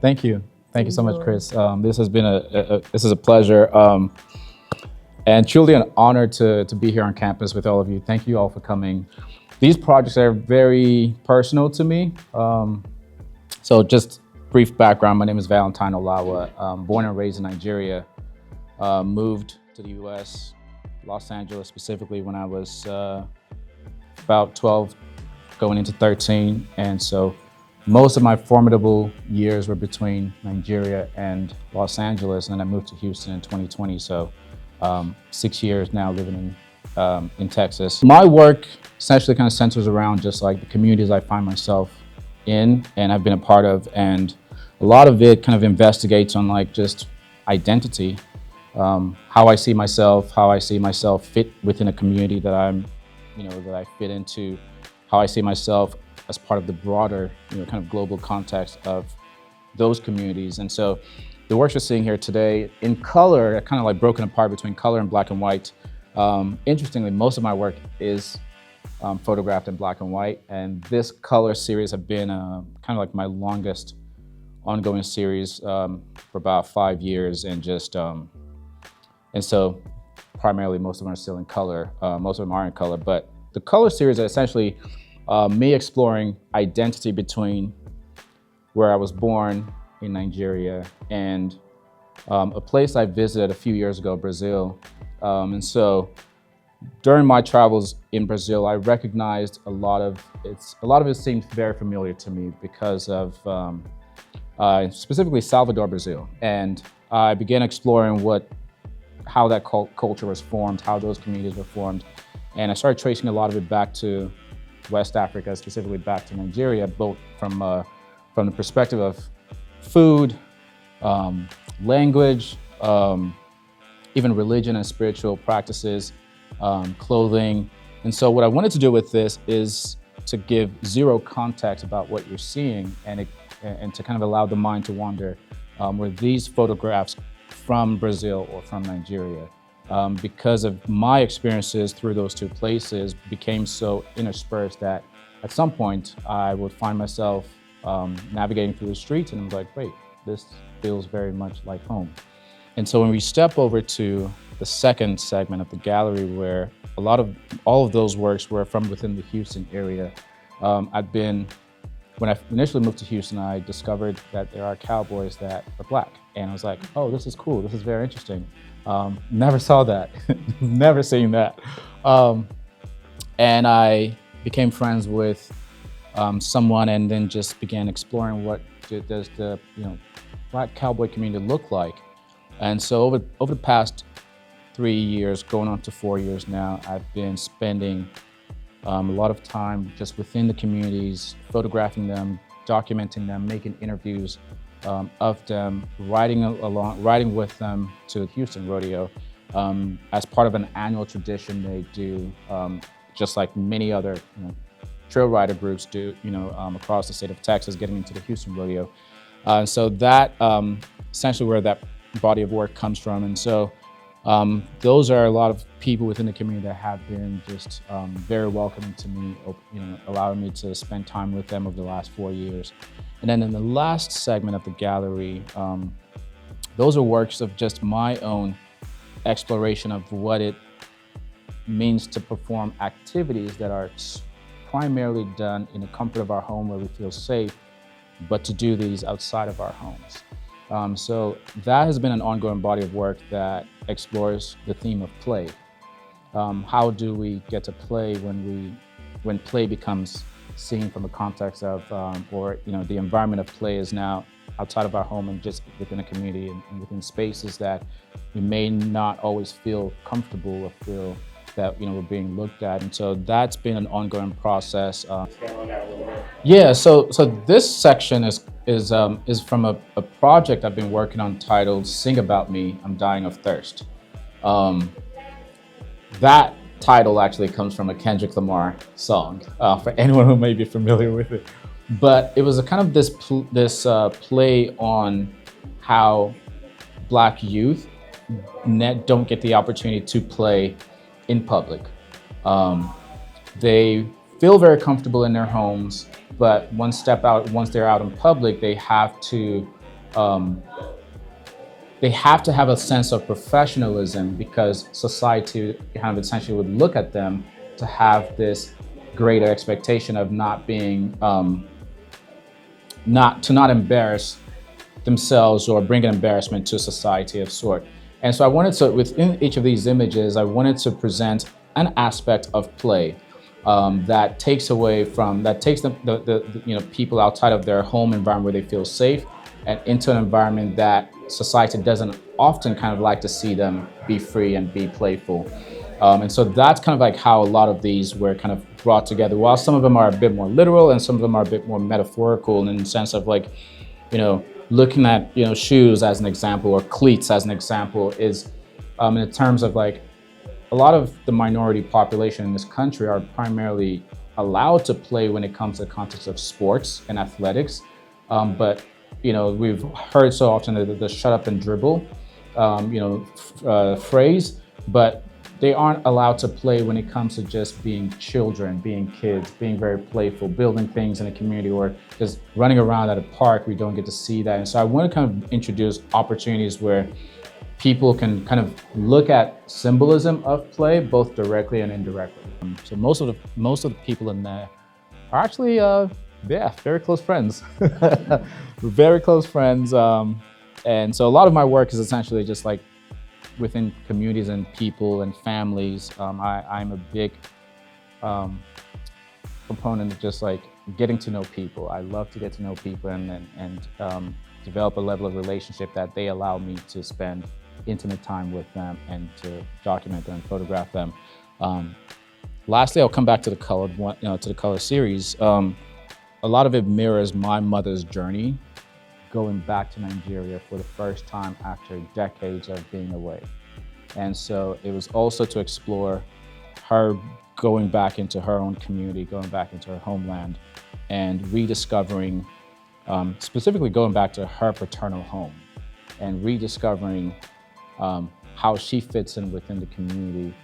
Thank you. Thank you so much, Chris. This has been this is a pleasure and truly an honor to be here on campus with all of you. Thank you all for coming. These projects are very personal to me. So just brief background, my name is Valentine Ollawa. Born and raised in Nigeria, moved to the US, Los Angeles specifically when I was about 12, going into 13. And so most of my formidable years were between Nigeria and Los Angeles, and then I moved to Houston in 2020. So 6 years now living in Texas. My work essentially kind of centers around just like the communities I find myself in and I've been a part of, and a lot of it kind of investigates on like just identity, how I see myself fit within a community that that I fit into, how I see myself as part of the broader, kind of global context of those communities. And so the works we're seeing here today in color, kind of like broken apart between color and black and white. Interestingly, most of my work is photographed in black and white. And this color series have been kind of like my longest ongoing series for about 5 years. And so primarily most of them are still in color. Most of them are in color, but the color series are essentially me exploring identity between where I was born in Nigeria and a place I visited a few years ago, Brazil. And so during my travels in Brazil, I recognized a lot of it seemed very familiar to me because of specifically Salvador, Brazil. And I began exploring how that culture was formed, how those communities were formed. And I started tracing a lot of it back to West Africa, specifically back to Nigeria, both from the perspective of food, language, even religion and spiritual practices, clothing. And so what I wanted to do with this is to give zero context about what you're seeing and to kind of allow the mind to wander. Were these photographs from Brazil or from Nigeria? Because of my experiences through those two places became so interspersed that at some point I would find myself navigating through the streets and I'm like, wait, this feels very much like home. And so when we step over to the second segment of the gallery, where all of those works were from within the Houston area, when I initially moved to Houston, I discovered that there are cowboys that are black. And I was like, oh, this is cool, this is very interesting. Never saw that, never seen that. And I became friends with someone and then just began exploring what does the black cowboy community look like. And so over the past 3 years, going on to 4 years now, I've been spending a lot of time just within the communities, photographing them, documenting them, making interviews of them, riding with them to the Houston Rodeo as part of an annual tradition they do, just like many other trail rider groups do, across the state of Texas, getting into the Houston Rodeo. So that essentially where that body of work comes from. And so those are a lot of people within the community that have been just very welcoming to me, allowing me to spend time with them over the last 4 years. And then in the last segment of the gallery, those are works of just my own exploration of what it means to perform activities that are primarily done in the comfort of our home where we feel safe, but to do these outside of our homes. So that has been an ongoing body of work that explores the theme of play. How do we get to play when play becomes seen from a context of, the environment of play is now outside of our home and just within a community and within spaces that we may not always feel comfortable or feel that we're being looked at. And so that's been an ongoing process. Yeah, so this section is from a project I've been working on titled "Sing About Me, I'm Dying of Thirst." That title actually comes from a Kendrick Lamar song, for anyone who may be familiar with it. But it was a kind of this play on how Black youth don't get the opportunity to play in public. They feel very comfortable in their homes, but once they're out in public, they have to have a sense of professionalism, because society kind of essentially would look at them to have this greater expectation of not being, not embarrass themselves or bring an embarrassment to society of sort. And so I wanted to, within each of these images, I wanted to present an aspect of play that takes the people outside of their home environment where they feel safe and into an environment that society doesn't often kind of like to see them be free and be playful. And so that's kind of like how a lot of these were kind of brought together. While some of them are a bit more literal and some of them are a bit more metaphorical in the sense of like, looking at, shoes as an example or cleats as an example is in terms of like a lot of the minority population in this country are primarily allowed to play when it comes to the context of sports and athletics. But, we've heard so often the shut up and dribble, phrase, but they aren't allowed to play when it comes to just being children, being kids, being very playful, building things in a community, or just running around at a park. We don't get to see that. And so I want to kind of introduce opportunities where people can kind of look at symbolism of play, both directly and indirectly. So most of the people in there are actually, very close friends. Very close friends. And so a lot of my work is essentially just like within communities and people and families. I'm a big proponent of just like getting to know people. I love to get to know people and develop a level of relationship that they allow me to spend intimate time with them and to document them and photograph them. Lastly, I'll come back to the colored one, to the color series. A lot of it mirrors my mother's journey going back to Nigeria for the first time after decades of being away. And so it was also to explore her going back into her own community, going back into her homeland, and rediscovering, specifically going back to her paternal home and rediscovering how she fits in within the community.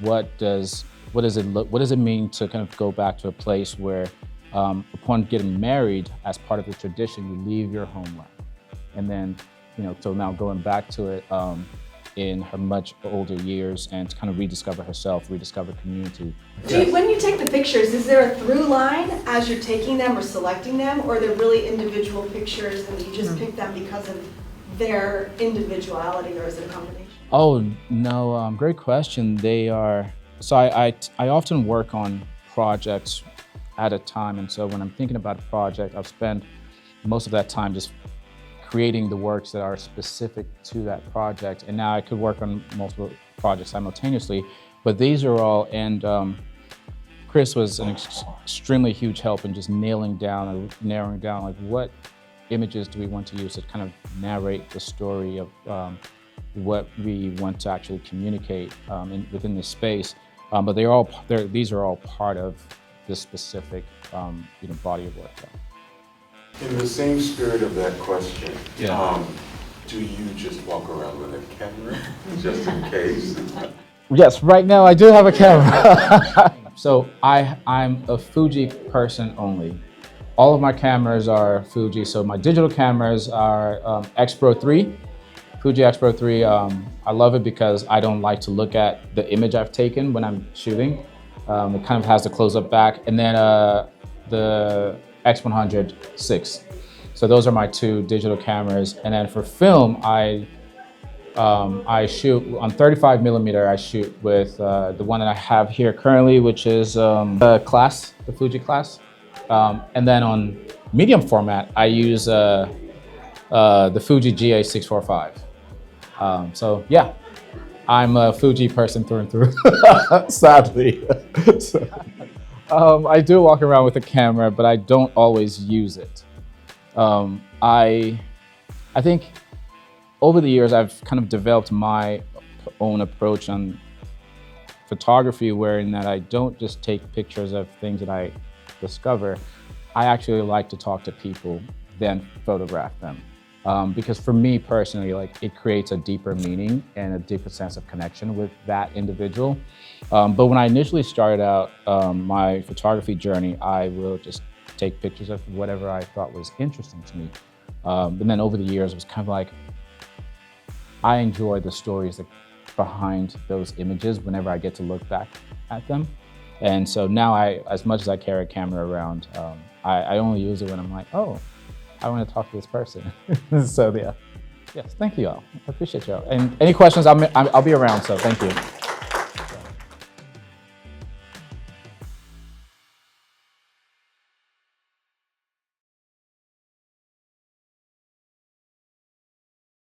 What does it mean to kind of go back to a place where upon getting married, as part of the tradition, you leave your homeland. And then, so now going back to it in her much older years and to kind of rediscover herself, rediscover community. When you take the pictures, is there a through line as you're taking them or selecting them, or are they really individual pictures and you just pick them because of their individuality, or is it a combination? Oh, no, great question. They are, so I often work on projects at a time. And so when I'm thinking about a project, I've spent most of that time just creating the works that are specific to that project. And now I could work on multiple projects simultaneously, but these are all, and Chris was an extremely huge help in just narrowing down like what images do we want to use to kind of narrate the story of what we want to actually communicate within this space. But these are all part of this specific body of work. In the same spirit of that question, yeah. Do you just walk around with a camera just in case? Yes, right now I do have a camera. So I'm a Fuji person only. All of my cameras are Fuji. So my digital cameras are X Pro 3, Fuji X Pro 3. I love it because I don't like to look at the image I've taken when I'm shooting. It kind of has the close-up back, and then the X100 6. So those are my two digital cameras. And then for film, I shoot on 35 millimeter. I shoot with the one that I have here currently, which is the Fuji Class. And then on medium format, I use the Fuji GA645. So yeah. I'm a Fuji person through and through, sadly. So, I do walk around with a camera, but I don't always use it. I think over the years, I've kind of developed my own approach on photography, wherein that I don't just take pictures of things that I discover. I actually like to talk to people, then photograph them. because for me personally, like it creates a deeper meaning and a deeper sense of connection with that individual. But when I initially started out my photography journey, I will just take pictures of whatever I thought was interesting to me. But then over the years, it was kind of like, I enjoy the stories that behind those images whenever I get to look back at them. And so now as much as I carry a camera around, I only use it when I'm like, oh, I want to talk to this person. So yeah, yes, thank you all. I appreciate you all. And any questions, I'll be around, so thank you.